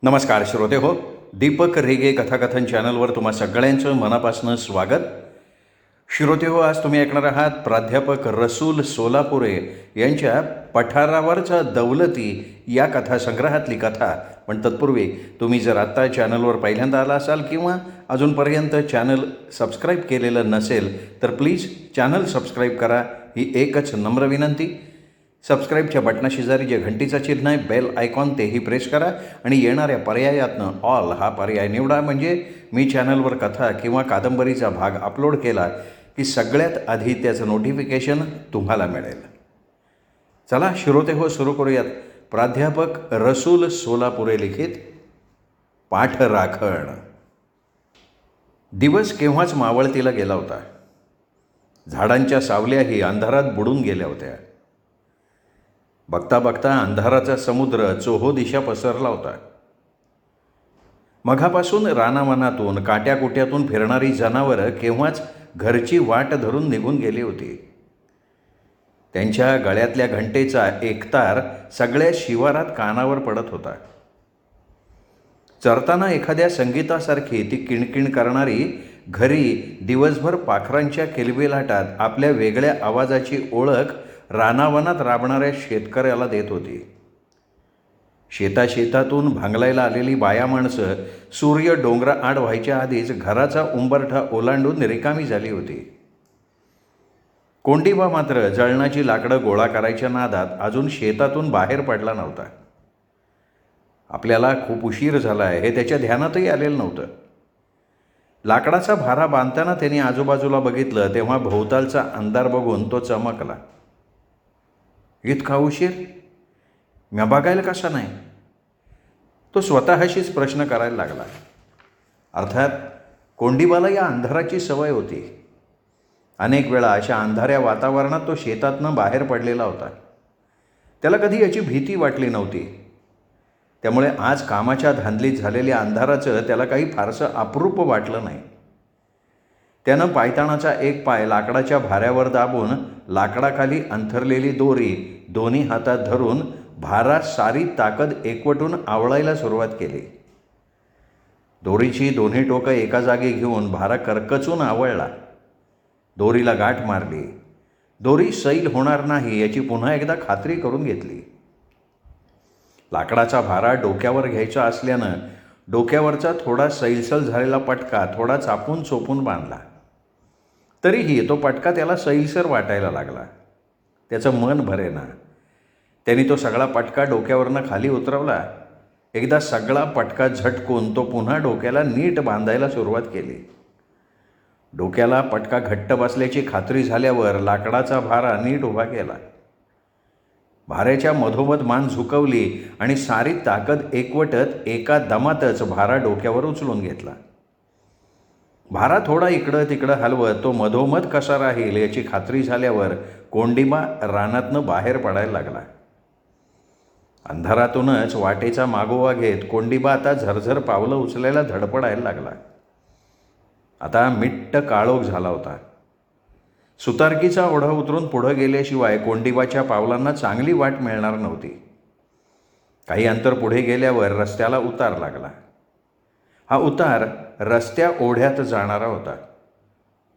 नमस्कार श्रोते हो. दीपक रेगे कथाकथन चॅनलवर तुम्हा सगळ्यांचं मनापासून स्वागत. श्रोते हो, आज तुम्ही ऐकणार आहात प्राध्यापक रसूल सोलापुरे यांच्या पठारावरचा दौलती या कथासंग्रहातली कथा. पण तत्पूर्वी तुम्ही जर आत्ता चॅनलवर पहिल्यांदा आला असाल किंवा अजूनपर्यंत चॅनल सबस्क्राईब केलेलं नसेल तर प्लीज चॅनल सबस्क्राईब करा, ही एकच नम्र विनंती. सबस्क्राईबच्या बटनाशेजारी जे घंटीचं चिन्ह आहे, बेल आयकॉन, तेही प्रेस करा आणि येणाऱ्या पर्यायातनं ऑल हा पर्याय निवडा. म्हणजे मी चॅनलवर कथा किंवा कादंबरीचा भाग अपलोड केला की सगळ्यात आधी त्याचं नोटिफिकेशन तुम्हाला मिळेल. चला श्रोते हो, सुरू करूयात. प्राध्यापक रसूल सोलापुरे लिखित पाठराखण. दिवस केव्हाच मावळतीला गेला होता. झाडांच्या सावल्याही अंधारात बुडून गेल्या होत्या. बघता बघता अंधाराचा समुद्र चोहो दिशा पसरला होता. मघापासून रानावनातून काट्याकुट्यातून फिरणारी जनावरं केव्हाच घरची वाट धरून निघून गेली होती. त्यांच्या गळ्यातल्या घंटेचा एकतार सगळ्या शिवारात कानावर पडत होता. चरताना एखाद्या संगीतासारखी ती किणकिण करणारी घरी दिवसभर पाखरांच्या किलबिलाटात आपल्या वेगळ्या आवाजाची ओळख रानावनात राबणाऱ्या शेतकऱ्याला देत होती. शेतातून भांगलायला आलेली बाया माणसं सूर्य डोंगराआड व्हायच्या आधीच घराचा उंबरठा ओलांडून रिकामी झाली होती. कोंडीबा मात्र जळणाची लाकडं गोळा करायच्या नादात अजून शेतातून बाहेर पडला नव्हता. आपल्याला खूप उशीर झाला आहे हे त्याच्या ध्यानातही आलेलं नव्हतं. लाकडाचा भारा बांधताना त्याने आजूबाजूला बघितलं तेव्हा भोवतालचा अंधार बघून तो चमकला. इतका उशीर? म्या बघायला कसा नाही? तो स्वतःशीच प्रश्न करायला लागला. अर्थात कोंडीबाला या अंधाराची सवय होती. अनेक वेळा अशा अंधाऱ्या वातावरणात तो शेतातनं बाहेर पडलेला होता. त्याला कधी याची भीती वाटली नव्हती. त्यामुळे आज कामाच्या धांदलीत झालेल्या अंधाराचं त्याला काही फारसं अप्रूप वाटलं नाही. त्यानं पायताणाचा एक पाय लाकडाच्या भाऱ्यावर दाबून लाकडाखाली अंथरलेली दोरी दोन्ही हातात धरून भारा सारी ताकद एकवटून आवळायला सुरुवात केली. दोरीची दोन्ही टोकं एका जागी घेऊन भारा करकचून आवळला. दोरीला गाठ मारली. दोरी सैल होणार नाही याची पुन्हा एकदा खात्री करून घेतली. लाकडाचा भारा डोक्यावर घ्यायचा असल्यानं डोक्यावरचा थोडा सैलसैल झालेला पटका थोडा चापून चोपून बांधला. तरीही तो पटका त्याला सैलसर वाटायला लागला. त्याचं मन भरेना. त्यांनी तो सगळा पटका डोक्यावरनं खाली उतरवला. एकदा सगळा पटका झटकून तो पुन्हा डोक्याला नीट बांधायला सुरुवात केली. डोक्याला पटका घट्ट बसल्याची खात्री झाल्यावर लाकडाचा भारा नीट उभा केला. भाऱ्याच्या मधोमध मान झुकवली आणि सारी ताकद एकवटत एका दमातच भारा डोक्यावर उचलून घेतला. भारा थोडा इकडं तिकडं हलवत तो मधोमध कसा राहील याची खात्री झाल्यावर कोंडीबा रानातनं बाहेर पडायला लागला. अंधारातूनच वाटेचा मागोवा घेत कोंडीबा आता झरझर पावलं उचलायला धडपडायला लागला. आता मिट्ट काळोख झाला होता. सुतारकीचा ओढा उतरून पुढं गेल्याशिवाय कोंडीबाच्या पावलांना चांगली वाट मिळणार नव्हती. काही अंतर पुढे गेल्यावर रस्त्याला उतार लागला. हा उतार रस्त्या ओढ्यात जाणारा होता.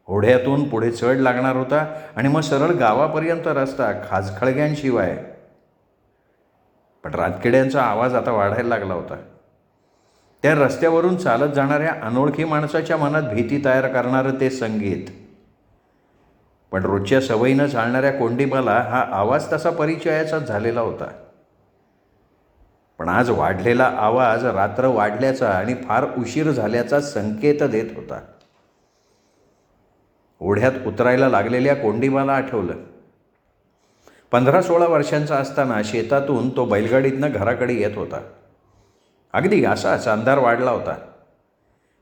ओढ्यातून पुढे चढ लागणार होता आणि मग सरळ गावापर्यंत रस्ता खाजखळग्यांशिवाय. पण रातकिड्यांचा आवाज आता वाढायला लागला होता. त्या रस्त्यावरून चालत जाणाऱ्या अनोळखी माणसाच्या मनात भीती तयार करणारं ते संगीत. पण रोजच्या सवयीनं चालणाऱ्या कोंडीबाला हा आवाज तसा परिचयाचाच झालेला होता. पण आज वाढलेला आवाज रात्र वाढल्याचा आणि फार उशीर झाल्याचा संकेत देत होता. ओढ्यात उतरायला लागलेल्या कोंडीबाला आठवलं. 15-16 वर्षांचा असताना शेतातून तो बैलगाडीतनं घराकडे येत होता. अगदी असाच अंधार वाढला होता.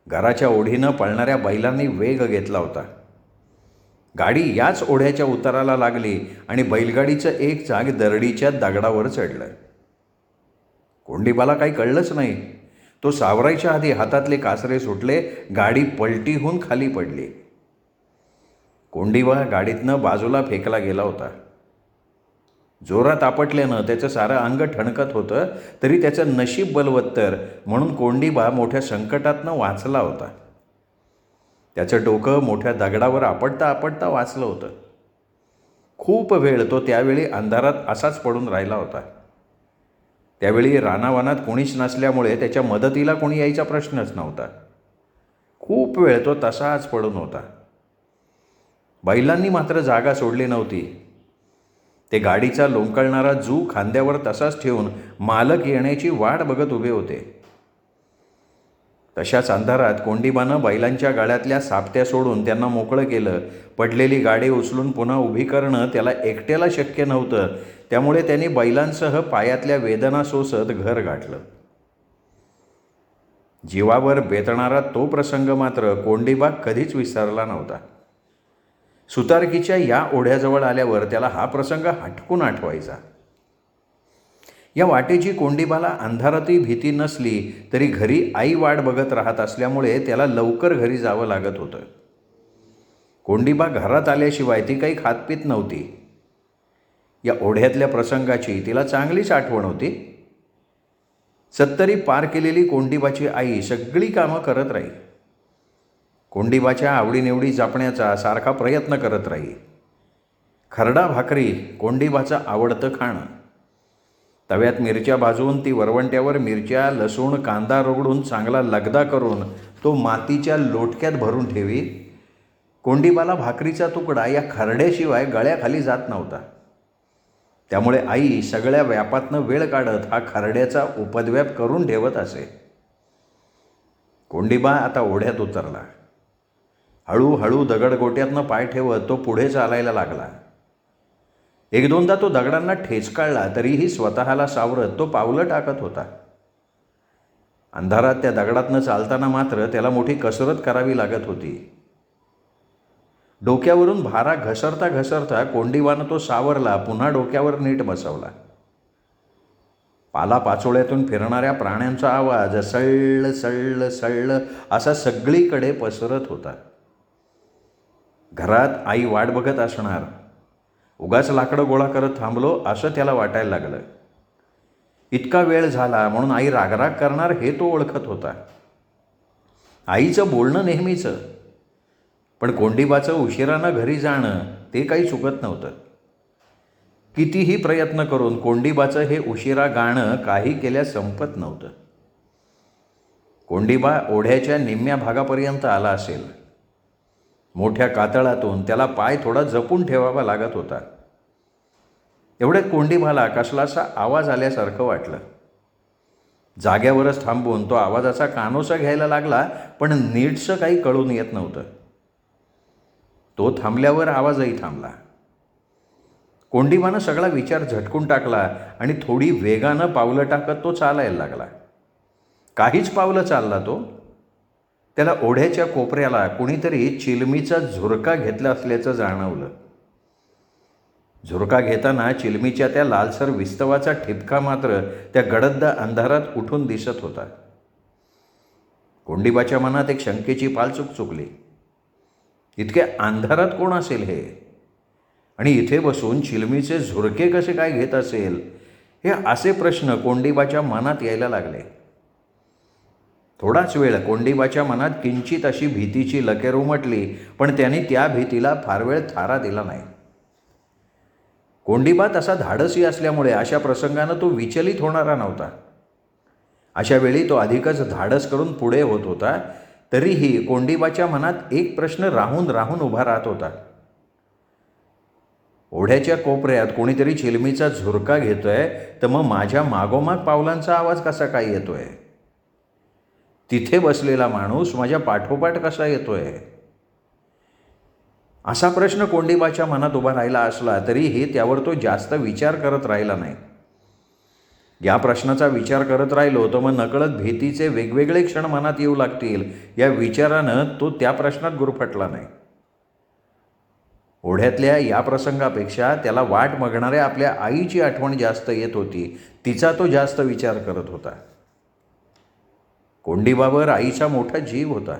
घराच्या ओढीनं पळणाऱ्या बैलांनी वेग घेतला होता. गाडी याच ओढ्याच्या उताराला लागली आणि बैलगाडीचं एक चाक दरडीच्या दगडावर चढलं. कोंडीबाला काही कळलंच नाही. तो सावरायच्या आधी हातातले कासरे सुटले. गाडी पलटी होऊन खाली पडली. कोंडीबा गाडीतनं बाजूला फेकला गेला होता. जोरात आपटल्यानं त्याचं सारं अंग ठणकत होतं, तरी त्याचं नशीब बलवत्तर म्हणून कोंडीबा मोठ्या संकटातनं वाचला होता. त्याचं डोकं मोठ्या दगडावर आपटता आपटता वाचलं होतं. खूप वेळ तो त्यावेळी अंधारात असाच पडून राहिला होता. त्यावेळी रानावनात कोणीच नसल्यामुळे त्याच्या मदतीला कोणी यायचा प्रश्नच नव्हता. खूप वेळ तो तसाच पडून होता. बैलांनी मात्र जागा सोडली नव्हती. ते गाडीचा लोंबकळणारा जू खांद्यावर तसाच ठेवून मालक येण्याची वाट बघत उभे होते. तशाच अंधारात कोंडीबानं बैलांच्या गाड्यातल्या सापत्या सोडून त्यांना मोकळं केलं. पडलेली गाडी उचलून पुन्हा उभी करणं त्याला एकट्याला शक्य नव्हतं. त्यामुळे त्यांनी बैलांसह पायातल्या वेदना सोसत घर गाठलं. जीवावर बेतणारा तो प्रसंग मात्र कोंडीबा कधीच विसरला नव्हता. सुतारकीच्या या ओढ्याजवळ आल्यावर त्याला हा प्रसंग हटकून आठवायचा. या वाटेची कोंडीबाला अंधारातही भीती नसली तरी घरी आई वाट बघत राहत असल्यामुळे त्याला लवकर घरी जावं लागत होतं. कोंडीबा घरात आल्याशिवाय ती काही खातपीत नव्हती. या ओढ्यातल्या प्रसंगाची तिला चांगलीच आठवण होती. 70 पार केलेली कोंडीबाची आई सगळी कामं करत राही. कोंडीबाच्या आवडीनिवडी जपण्याचा सारखा प्रयत्न करत राही. खरडा भाकरी कोंडीबाचं आवडतं खाणं. तव्यात मिरच्या भाजून ती वरवंट्यावर मिरच्या, लसूण, कांदा रगडून चांगला लगदा करून तो मातीच्या लोटक्यात भरून ठेवी. कोंडीबाला भाकरीचा तुकडा या खरड्याशिवाय गळ्याखाली जात नव्हता. त्यामुळे आई सगळ्या व्यापातनं वेळ काढत हा खरड्याचा उपद्व्याप करून ठेवत असे. कोंडीबा आता ओढ्यात उतरला. हळूहळू दगडगोट्यातनं पाय ठेवत तो पुढे चालायला लागला. एक दोनदा तो दगडांना ठेचकाळला तरीही स्वतःला सावरत तो पावलं टाकत होता. अंधारात त्या दगडातनं चालताना मात्र त्याला मोठी कसरत करावी लागत होती. डोक्यावरून भारा घसरता घसरता कोंडीबानं तो सावरला, पुन्हा डोक्यावर नीट बसवला. पालापाचोळ्यातून फिरणाऱ्या प्राण्यांचा आवाज सळ्ळ सळ्ळ सळ्ळ असा सगळीकडे पसरत होता. घरात आई वाट बघत असणार. उगाच लाकडं गोळा करत थांबलो असं त्याला वाटायला लागलं. इतका वेळ झाला म्हणून आई रागराग करणार हे तो ओळखत होता. आईचं बोलणं नेहमीचं, पण कोंडीबाचं उशिरानं घरी जाणं ते काही चुकत नव्हतं. कितीही प्रयत्न करून कोंडीबाचं हे उशिरा गाणं काही केल्यास संपत नव्हतं. कोंडीबा ओढ्याच्या निम्म्या भागापर्यंत आला असेल. मोठ्या कातळातून त्याला पाय थोडा जपून ठेवावा लागत होता. एवढ्यात कोंडीबाला कसलासा आवाज आल्यासारखं वाटलं. जाग्यावरच थांबून तो आवाजाचा कानोसा घ्यायला लागला, पण नीटसं काही कळून येत नव्हतं. तो थांबल्यावर आवाजही थांबला. कोंडीबानं सगळा विचार झटकून टाकला आणि थोडी वेगानं पावलं टाकत तो चालायला लागला. काहीच पावलं चालला तो. त्याला ओढ्याच्या कोपऱ्याला कुणीतरी चिलमीचा झुरका घेतला असल्याचं जाणवलं. झुरका घेताना चिलमीच्या त्या लालसर विस्तवाचा ठिपका मात्र त्या गडद अंधारात उठून दिसत होता. कोंडीबाच्या मनात एक शंकेची पालचूक चुकली. इतक्या अंधारात कोण असेल हे? आणि इथे बसून चिलमीचे झुरके कसे काय घेत असेल? हे असे प्रश्न कोंडीबाच्या मनात यायला लागले. थोडाच वेळ कोंडीबाच्या मनात किंचित अशी भीतीची लकेर उमटली, पण त्याने त्या भीतीला फार वेळ थारा दिला नाही. कोंडीबा तसा धाडसी असल्यामुळे अशा प्रसंगानं तो विचलित होणारा नव्हता. अशा वेळी तो अधिकच धाडस करून पुढे होत होता. तरीही कोंडीबाच्या मनात एक प्रश्न राहून राहून उभा राहत होता. ओढ्याच्या कोपऱ्यात कोणीतरी चिलमीचा झुरका घेतोय, तर मग माझ्या मागोमाग पावलांचा आवाज कसा काय येतोय? तिथे बसलेला माणूस माझ्या पाठोपाठ कसा येतोय? असा प्रश्न कोंडीबाच्या मनात उभा राहिला असला तरीही त्यावर तो जास्त विचार करत राहिला नाही. या प्रश्नाचा विचार करत राहिलो तर मग नकळत भीतीचे वेगवेगळे क्षण मनात येऊ लागतील, या विचारानं तो त्या प्रश्नात गुरफटला नाही. ओढ्यातल्या या प्रसंगापेक्षा त्याला वाट बघणाऱ्या आपल्या आईची आठवण जास्त येत होती. तिचा तो जास्त विचार करत होता. कोंडीबावर आईचा मोठा जीव होता.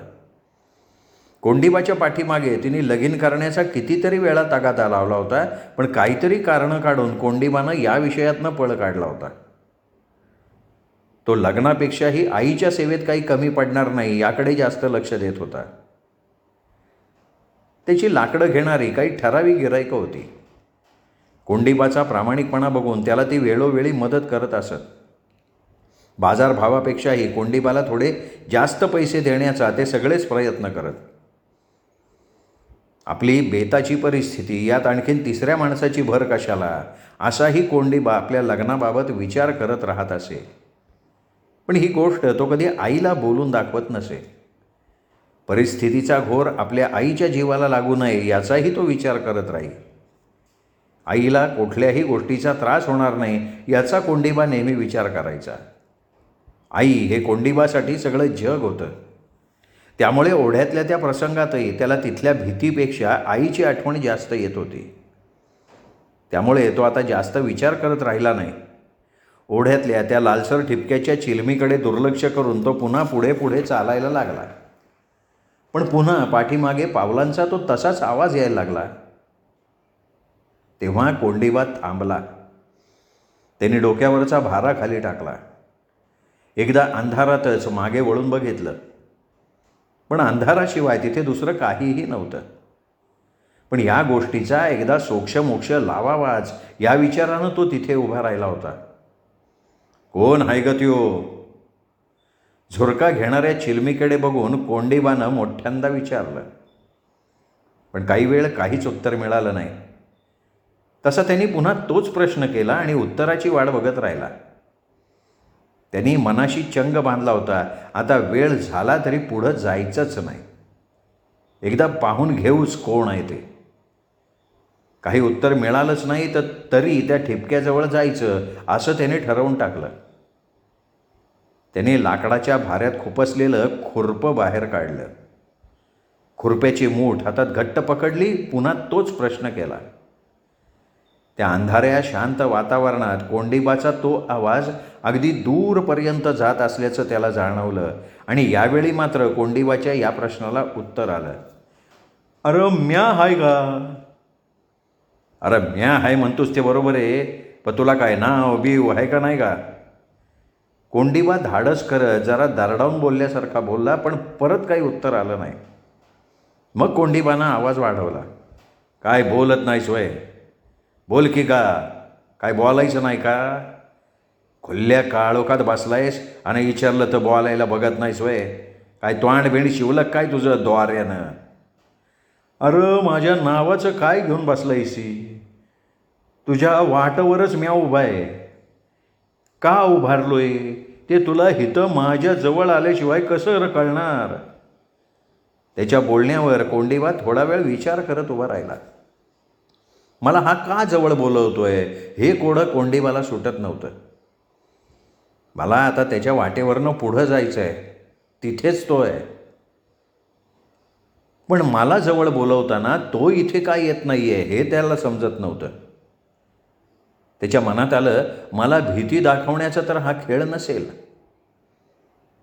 कोंडिबाच्या पाठीमागे तिने लगीन करण्याचा कितीतरी वेळा तगादा लावला होता, पण काहीतरी कारणं काढून कोंडिबानं या विषयातनं पळ काढला होता. तो लग्नापेक्षाही आईच्या सेवेत काही कमी पडणार नाही याकडे जास्त लक्ष देत होता. त्याची लाकडं घेणारी काही ठराविक गिराईकं होती. कोंडिबाचा प्रामाणिकपणा बघून त्याला ती वेळोवेळी मदत करत असत. बाजारभावापेक्षाही कोंडिबाला थोडे जास्त पैसे देण्याचा ते सगळेच प्रयत्न करत. आपली बेताची परिस्थिती, यात आणखीन तिसऱ्या माणसाची भर कशाला, असाही कोंडिबा आपल्या लग्नाबाबत विचार करत राहत असे. पण ही गोष्ट तो कधी आईला बोलून दाखवत नसे. परिस्थितीचा घोर आपल्या आईच्या जीवाला लागू नये याचाही तो विचार करत राही. आईला कुठल्याही गोष्टीचा त्रास होणार नाही याचा कोंडिबा नेहमी विचार करायचा. आई हे कोंडिबासाठी सगळं जग होतं. त्यामुळे ओढ्यातल्या त्या प्रसंगातही त्याला तिथल्या भीतीपेक्षा आईची आठवण जास्त येत होती. त्यामुळे तो आता जास्त विचार करत राहिला नाही. ओढ्यातल्या त्या लालसर ठिपक्याच्या चिलमीकडे दुर्लक्ष करून तो पुन्हा पुढे पुढे चालायला लागला. पण पुन्हा पाठीमागे पावलांचा तो तसाच आवाज यायला लागला. तेव्हा कोंडिबा थांबला. त्याने डोक्यावरचा भारा खाली टाकला. एकदा अंधारातच मागे वळून बघितलं, पण अंधाराशिवाय तिथे दुसरं काहीही नव्हतं. पण या गोष्टीचा एकदा सोक्षमोक्ष लावावाच या विचारानं तो तिथे उभा राहिला होता. कोण हाय ग त्यो? झुरका घेणाऱ्या चिलमीकडे बघून कोंडिबानं मोठ्यांदा विचारलं. पण काही वेळ काहीच उत्तर मिळालं नाही. तसा त्यांनी पुन्हा तोच प्रश्न केला आणि उत्तराची वाट बघत राहिला. त्यांनी मनाशी चंग बांधला होता, आता वेळ झाला तरी पुढं जायचंच नाही. एकदा पाहून घेऊच कोण आहे ते. काही उत्तर मिळालंच नाही तर तरी त्या ठिपक्याजवळ जायचं असं त्याने ठरवून टाकलं. त्याने लाकडाच्या भाऱ्यात खुपसलेलं खुरपं बाहेर काढलं. खुरप्याची मूठ हातात घट्ट पकडली. पुन्हा तोच प्रश्न केला. त्या अंधाऱ्या शांत वातावरणात कोंडिबाचा तो आवाज अगदी दूरपर्यंत जात असल्याचं त्याला जाणवलं. आणि यावेळी मात्र कोंडिबाच्या या प्रश्नाला उत्तर आलं. अरे म्या हाय का? अरे म्या हाय म्हणतोस ते बरोबर आहे, पण तुला काय नाव बीव आहे का नाही का? कोंडिबा धाडस करत जरा दरडावून बोलल्यासारखा बोलला, पण परत काही उत्तर आलं नाही. मग कोंडिबानं आवाज वाढवला. काय बोलत नाहीस वय? बोल की का? काय बोलायचं नाही का? खुल्ल्या काळोखात बसलायस आणि विचारलं तर बोलायला बघत नाहीस वय? काय तोंड बेंड शिवलं काय तुझं द्वाऱ्यानं? अरे माझ्या नावाचं काय घेऊन बसलायसी? तुझ्या वाटावरच म्या उभा आहे. का उभारलोय ते तुला हिथं माझ्या जवळ आल्याशिवाय कसं कळणार? त्याच्या बोलण्यावर कोंडिबा थोडा वेळ विचार करत उभा राहिला. मला हा का जवळ बोलवतोय हे कोंडिबाला सुटत नव्हतं. मला आता त्याच्या वाटेवरनं पुढं जायचं आहे, तिथेच तो आहे. पण मला जवळ बोलवताना तो इथे काय येत नाही आहे हे त्याला समजत नव्हतं. त्याच्या मनात आलं, मला भीती दाखवण्याचा तर हा खेळ नसेल,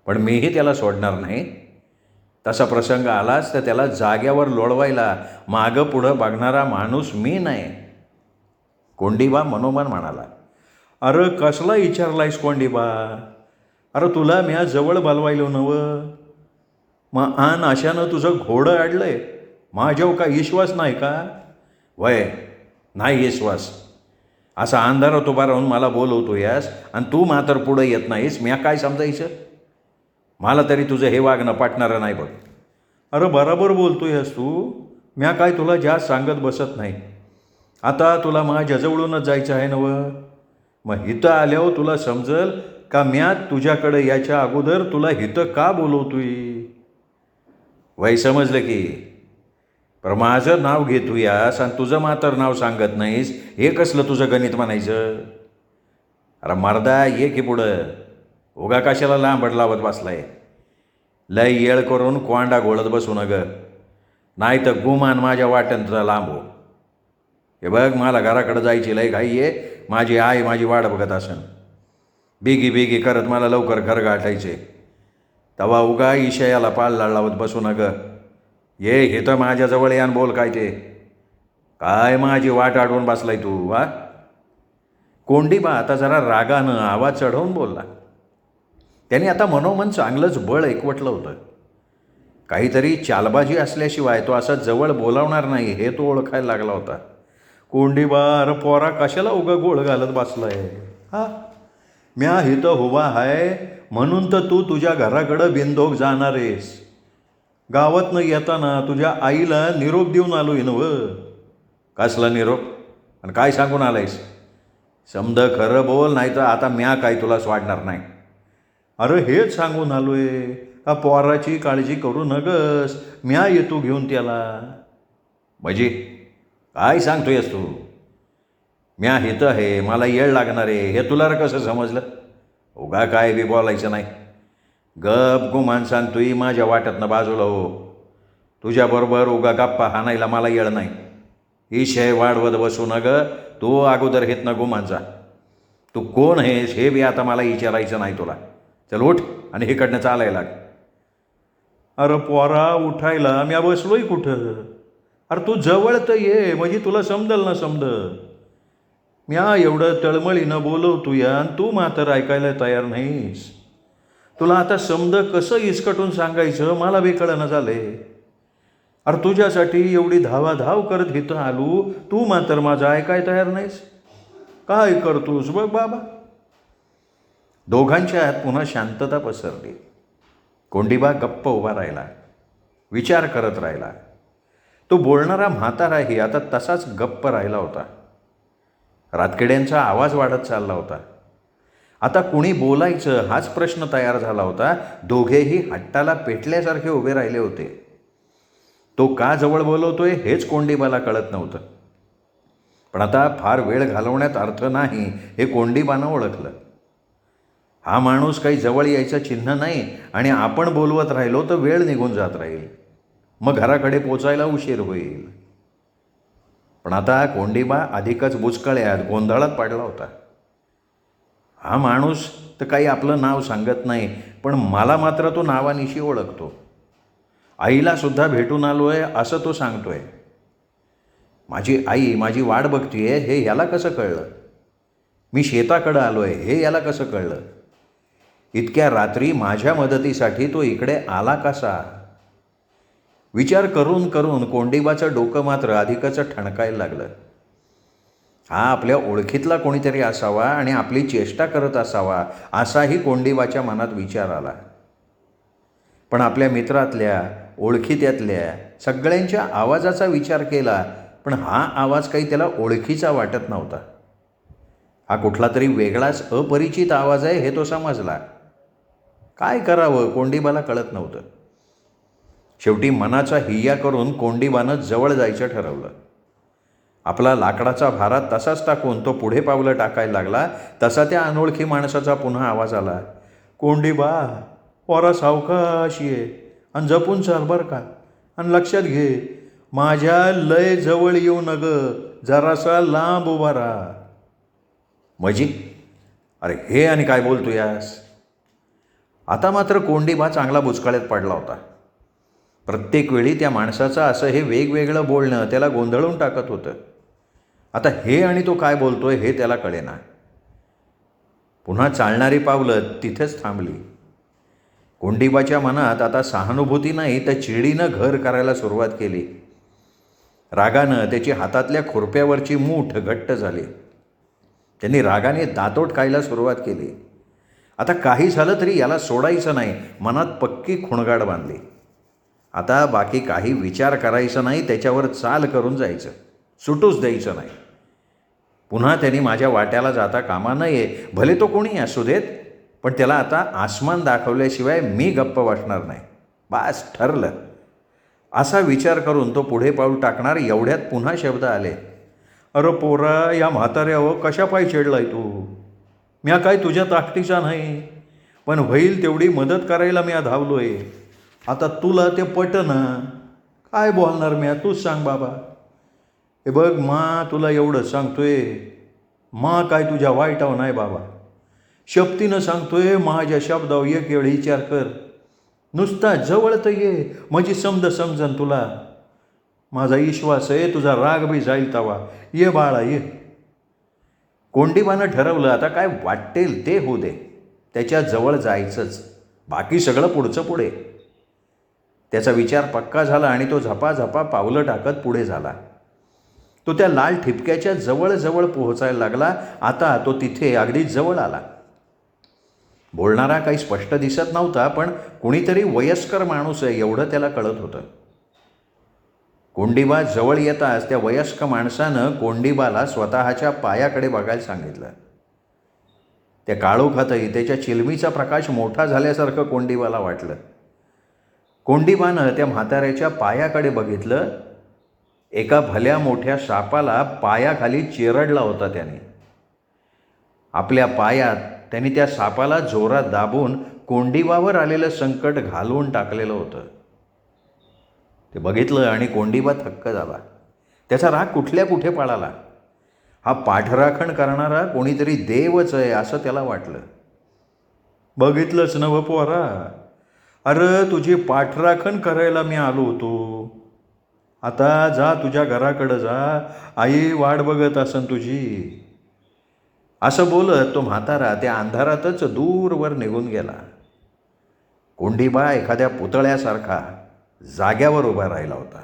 पण मीही त्याला सोडणार नाही. तसा प्रसंग आलाच तर त्याला जाग्यावर लोळवायला मागं पुढं बघणारा माणूस मी नाही. कोंडिबा मनोमन म्हणाला. अरे कसला विचारलायस कोंडिबा? अरे तुला म्या जवळ बोलवायलो नवं. मग आन अशानं तुझं घोडं अडलंय. माझ्यावर का विश्वास नाही का? वय नाही विश्वास. असा अंधारात उभा राहून मला बोलवतो यास आणि तू मात्र पुढं येत नाहीस. म्या काय समजायचं? मला तरी तुझं हे वागणं पटणारं नाही बघ. अरे बरोबर बोलतोयस तू. म्या काय तुला जास्त सांगत बसत नाही. आता तुला माझ्याजवळूनच जायचं आहे नवं. मग इथं आल्यावर तुला समजल का म्या तुझ्याकडं याच्या अगोदर तुला इथं का बोलवतोय. वय समजलं की. पर माझं नाव घेतो यास आणि तुझं मात्र नाव सांगत नाहीस, हे कसलं तुझं गणित म्हणायचं? अरे मर्दा ये की पुढं. उगा कशाला लांबड लावत बसलाय? लय येळ करून कोंडा घोळत बसू न ग, नाही तर गुमान माझ्या वाट्यानं तुझा लांबो. हे बघ मला घराकडं जायची लय घाई आहे. माझी आई माझी वाट बघत असन. बेगी बेगी करत मला लवकर घर गाठायचे. तवा उगा इशयाला पाल लावत बसू न ग. ये हे तर माझ्याजवळ यान बोल काय ते. काय माझी वाट अडवून बसलाय तू वा. कोंडीबा आता जरा रागानं आवाज चढवून बोलला. त्याने आता मनोमन चांगलंच बळ एकवटलं होतं. काहीतरी चालबाजी असल्याशिवाय तो असा जवळ बोलावणार नाही हे तो ओळखायला लागला होता. कोंडीबा अरे पोरा कशाला उगा गोळ घालत बसलाय. हा म्या इथं उभा आहे म्हणून तर तू तुझ्या घराकडं बिनधोक जाणार आहेस. गावातनं येताना तुझ्या आईला निरोप देऊन आलोय नव. कसला निरोप आणि काय सांगून आलायस. समद खरं बोल नाही तर आता म्या काय तुला स्वाडणार नाही. अरे हेच सांगून आलोय का पोराची काळजी करू नगस म्या येतो घेऊन त्याला. म्हणजे काय सांगतोयस तू. म्या हिथं आहे मला येळ लागणार आहे हे तुला कसं समजलं. उगा काय बी बोलायचं नाही. गप गुमान सांगतोय माझ्या वाट्यातनं बाजूला हो. तुझ्याबरोबर उगा गप्पा हाणायला मला येळ नाही. ही शय वाढवत बसू न ग. तू अगोदर हेत न गुमान जा. तू कोण आहेस हे बी आता मला विचारायचं नाही तुला. चल उठ आणि इकडनं चालायला लाग. अरे पोरा उठायला म्या बसलोय कुठं. अरे तू जवळ तर ये म्हणजे तुला समजल ना समजल. म्या एवढं तळमळीनं बोलवतो या आणि तू मात्र ऐकायला तयार नाहीस. तुला आता समज कसं इसकटून सांगायचं मला बी कळना झालंय. अरे तुझ्यासाठी एवढी धावाधाव करत घेतं आलू तू मात्र माझं ऐकाय तयार नाहीस. काय करतोस बघ बाबा. दोघांच्या आत पुन्हा शांतता पसरली. कोंडीबा गप्प उभा राहिला. विचार करत राहिला. तो बोलणारा म्हाताराही आता तसाच गप्प राहिला होता. रातकिड्यांचा आवाज वाढत चालला होता. आता कुणी बोलायचं हाच प्रश्न तयार झाला होता. दोघेही हट्टाला पेटल्यासारखे उभे राहिले होते. तो का जवळ बोलवतोय हेच कोंडीबाला कळत नव्हतं. पण आता फार वेळ घालवण्यात अर्थ नाही हे कोंडीबानं ओळखलं. हा माणूस काही जवळ यायचं चिन्ह नाही आणि आपण बोलवत राहिलो तर वेळ निघून जात राहील. मग घराकडे पोचायला उशीर होईल. पण आता कोंडीबा अधिकच बुचकळ्यात गोंधळात पडला होता. हा माणूस तर काही आपलं नाव सांगत नाही पण मला मात्र तो नावानिशी ओळखतो. आईलासुद्धा भेटून आलो आहे असं तो सांगतोय. माझी आई माझी वाट बघतीये हे याला कसं कळलं. मी शेताकडं आलो आहे हे याला कसं कळलं. इतक्या रात्री माझ्या मदतीसाठी तो इकडे आला कसा. विचार करून करून कोंडीबाचं डोकं मात्र अधिकच ठणकायला लागलं. हा आपल्या ओळखीतला कोणीतरी असावा आणि आपली चेष्टा करत असावा असाही कोंडीबाच्या मनात विचार आला. पण आपल्या मित्रातल्या ओळखीत्यातल्या सगळ्यांच्या आवाजाचा विचार केला पण हा आवाज काही त्याला ओळखीचा वाटत नव्हता. हा कुठला तरी वेगळाच अपरिचित आवाज आहे हे तो समजला. काय करावं कोंडीबाला कळत नव्हतं. शेवटी मनाचा हिय्या करून कोंडीबानं जवळ जायचं ठरवलं. आपला लाकडाचा भारा तसाच टाकून तो पुढे पावलं टाकायला लागला तसा त्या अनोळखी माणसाचा पुन्हा आवाज आला. कोंडीबा पोरा सावकाशी आहे आणि जपून चाल बरं का. आणि लक्षात घे माझ्या लय जवळ येऊ न ग. जरासा लांब उभा राहा. मजी अरे हे आणि काय बोलतो यास. आता मात्र कोंडीबा चांगला बुचकाळ्यात पडला होता. प्रत्येक वेळी त्या माणसाचं असं हे वेगवेगळं बोलणं त्याला गोंधळून टाकत होतं. आता हे आणि तो काय बोलतोय हे त्याला कळेना. पुन्हा चालणारी पावलं तिथेच थांबली. कोंडीबाच्या मनात आता सहानुभूती नाही तर चिडीनं घर करायला सुरुवात केली. रागानं त्याची हातातल्या खुरप्यावरची मूठ घट्ट झाली. त्यांनी रागाने दातोट खायला सुरुवात केली. आता काही झालं तरी याला सोडायचं नाही मनात पक्की खुणगाड बांधली. आता बाकी काही विचार करायचा नाही त्याच्यावर चाल करून जायचं. सुटूच द्यायचं नाही. पुन्हा त्यांनी माझ्या वाट्याला जाता कामा नये. भले तो कोणी असू देत पण त्याला आता आसमान दाखवल्याशिवाय मी गप्प बसणार नाही. बास ठरलं. असा विचार करून तो पुढे पाऊल टाकणार एवढ्यात पुन्हा शब्द आले. अरे पोरा या म्हाताऱ्यावर कशा पायी चिडलाय तू. म्या काय तुझ्या ताकदीचा नाही पण होईल तेवढी मदत करायला म्या धावलोय. आता तुला ते पटना. काय बोलणार म्या तूच सांग बाबा. हे बघ मा तुला एवढं सांगतोय. मा काय तुझ्या वाईटावर नाही बाबा. शपथीनं सांगतोय माझ्या शब्दावर एक वेळ विचार कर. नुसता जवळ तर ये, म्हणजे समजन तुला. माझा विश्वास आहे तुझा राग बी जाईल तवा. ये बाळा ये. कोंडीबानं ठरवलं आता काय वाटेल ते होऊ दे, त्याच्या जवळ जायचंच, बाकी सगळं पुढचं पुढे. त्याचा विचार पक्का झाला आणि तो झपाझपा पावलं टाकत पुढे झाला. तो त्या लाल ठिपक्याच्या जवळ पोहोचायला लागला. आता तो तिथे अगदी जवळ आला. बोलणारा काही स्पष्ट दिसत नव्हता, पण कुणीतरी वयस्कर माणूस आहे एवढं त्याला कळत होतं. कोंडीबा जवळ येताच त्या वयस्क माणसानं कोंडीबाला स्वतःच्या पायाकडे बघायला सांगितलं. त्या काळोखातही त्याच्या चिलमीचा प्रकाश मोठा झाल्यासारखं कोंडीबाला वाटलं. कोंडीबानं त्या म्हाताऱ्याच्या पायाकडे बघितलं. एका भल्या मोठ्या सापाला पायाखाली चिरडला होता त्याने. आपल्या पायात त्यांनी त्या सापाला जोरात दाबून कोंडीबावर आलेलं संकट घालवून टाकलेलं होतं. ते बघितलं आणि कोंडीबा थक्क झाला. त्याचा राग कुठल्या कुठे पळाला. हा पाठराखण करणारा कोणीतरी देवच आहे असं त्याला वाटलं. बघितलंच नवं पोरा, अरे तुझी पाठराखण करायला मी आलो होतो. आता जा तुझ्या घराकडं जा, आई वाट बघत असन तुझी. असं बोलत तो म्हातारा त्या अंधारातच दूरवर निघून गेला. कोंडीबा एखाद्या पुतळ्यासारखा जाग्यावर उभा राहिला होता.